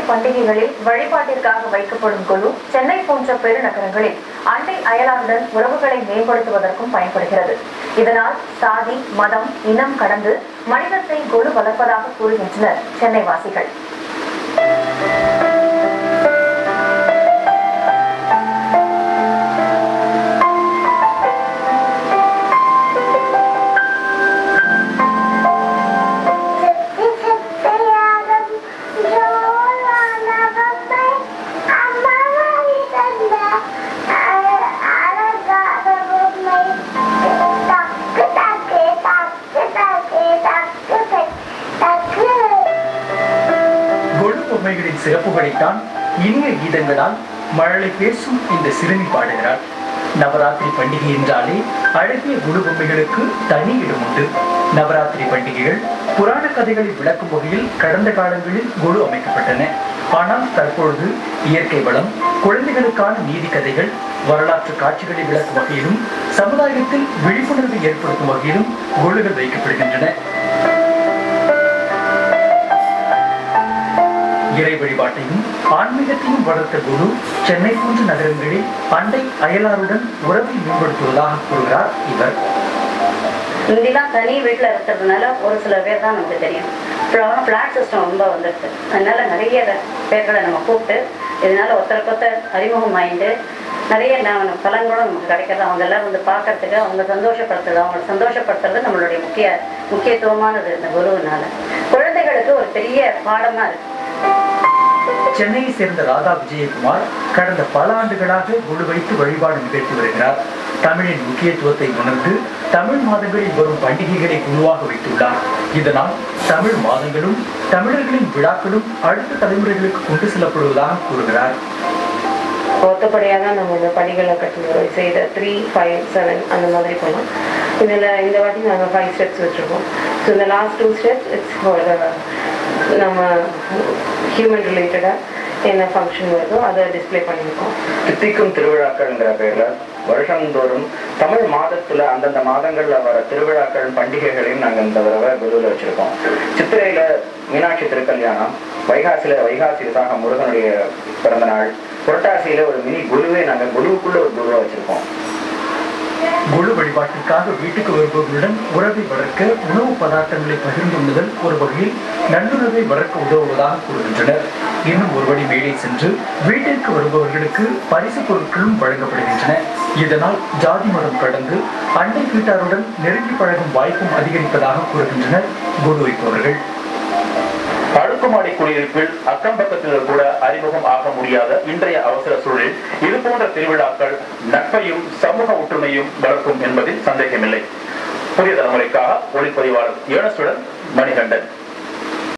பண்டிகைகளில் வழிபாட்டிற்காக வைக்கப்படும் கொலு சென்னை போன்ற பெருநகரங்களில் அண்டை அயலாருடன் உறவுகளை மேம்படுத்துவதற்கும் பயன்படுகிறது. இதனால் சாதி, மதம், இனம் கடந்து மனிதத்தை கொலு வளர்ப்பதாக கூறுகின்றனர் சென்னை வாசிகள். பொம்மைகளின் சிறப்புகளைத்தான் இனிய கீதங்களால் மழலை பேசும் இந்த சிறுமி பாடுகிறார். நவராத்திரி பண்டிகை என்றாலே அழகிய குழு பொம்மைகளுக்கு தனி இடம் உண்டு. நவராத்திரி பண்டிகைகள் புராண கதைகளை விளக்கும் வகையில் கடந்த காலங்களில் குழு அமைக்கப்பட்டன. ஆனால் தற்பொழுது இயற்கை வளம், குழந்தைகளுக்கான நீதி கதைகள், வரலாற்று காட்சிகளை விளக்கும் வகையிலும் சமுதாயத்தில் விழிப்புணர்வை ஏற்படுத்தும் வகையிலும் குழுகள் வைக்கப்படுகின்றன. இறை வழிபாட்டையும் ஆன்மீகத்தையும் வளர்த்த குரு சென்னை போன்ற நகரங்களில் அண்டை அயலாருடன் உறவை மேம்படுத்துவதாக கூறுகிறார் இவர். இங்கெல்லாம் தனி வீட்டில் இருக்கிறதுனால ஒரு சில பேர் தான் நமக்கு தெரியும். ஃப்ளாட் சிஸ்டம் ரொம்ப வந்துடுது. அதனால நிறைய பேர்களை நம்ம கூப்பிட்டு இதனால ஒருத்தருக்கொத்தர் அறிமுகம் ஆயிட்டு நிறைய பலன்களும் நமக்கு கிடைக்கிறது. அவங்க எல்லாம் வந்து பார்க்கறதுக்கு, அவங்க சந்தோஷப்படுத்துறது, அவங்களை சந்தோஷப்படுத்துறது நம்மளுடைய முக்கியத்துவமானது இந்த குருவினால. குழந்தைகளுக்கு ஒரு பெரிய பாடமா இருக்கு. சென்னையை சேர்ந்த ராதா விஜயகுமார் கடந்த பல ஆண்டுகளாக குழு வைத்து வழிபாடு நிகழ்த்தி வருகிறார். தமிழின் முக்கியத்துவத்தை உணர்ந்து தமிழ் மாதங்களில் வரும் பண்டிகைகளை குழுவாக வைத்துள்ளார். இதனால் தமிழ் மாதங்களும் தமிழர்களின் விழாக்களும் அடுத்த தலைமுறைகளுக்கு கொண்டு செல்லப்படுவதாக கூறுகிறார். ஒத்தப்படியாக தான் நம்ம இந்த படிகளை கட்டுறோம். செய்த 3, 5, 7 அந்த மாதிரி போகலாம். இதில் இந்த வாட்டி நாங்கள் 5 ஸ்டெப்ஸ் வச்சுருக்கோம். ஸோ இந்த லாஸ்ட் 2 ஸ்டெப்ஸ் இட்ஸ் ஃபார் நம்ம ஹியூமன் ரிலேட்டடாக என்ன ஃபங்க்ஷன் வருதோ அதை டிஸ்பிளே பண்ணியிருக்கோம். தித்திக்கும் திருவிழாக்கள்ங்கிற பேரில் வருஷந்தோறும் தமிழ் மாதத்தில் அந்தந்த மாதங்களில் வர திருவிழாக்கள் பண்டிகைகளையும் நாங்கள் இந்த தடவை குருவில் வச்சுருக்கோம். சித்திரையில் மீனாட்சி திருக்கல்யாணம், வைகாசியில் வைகாசி விசாக முருகனுடைய பிறந்த நாள், புரட்டாசியில் ஒரு மினி குருவே நாங்கள் குருவுக்குள்ள ஒரு குருவை வச்சுருக்கோம். குழு வழிபாட்டிற்காக வீட்டுக்கு வருபவர்களுடன் உறவை வளர்க்க உணவு பதார்த்தங்களை பகிர்ந்துள்ளதல் ஒரு வகையில் நல்லுறவை வளர்க்க உதவுவதாக கூறுகின்றனர். இன்னும் ஒருபடி மேலே சென்று வீட்டிற்கு வருபவர்களுக்கு பரிசு பொருட்களும் வழங்கப்படுகின்றன. இதனால் ஜாதி மதம் கடந்து அண்டை வீட்டாருடன் நெருங்கி பழகும் வாய்ப்பும் அதிகரிப்பதாக கூறுகின்றனர் குழு வைப்பவர்கள். அடுக்குமாடி குடியிருப்பில் அக்கம் பக்கத்தில் கூட அறிமுகம் ஆக முடியாத இன்றைய அவசர சூழலில் இது போன்ற திருவிழாக்கள் நட்பையும் சமூக ஒற்றுமையும் வளர்க்கும் என்பதில் சந்தேகமில்லை. புதிய தலைமுறைக்காக ஒளிப்பதிவாளர் ஏனசுடன் மணிகண்டன்.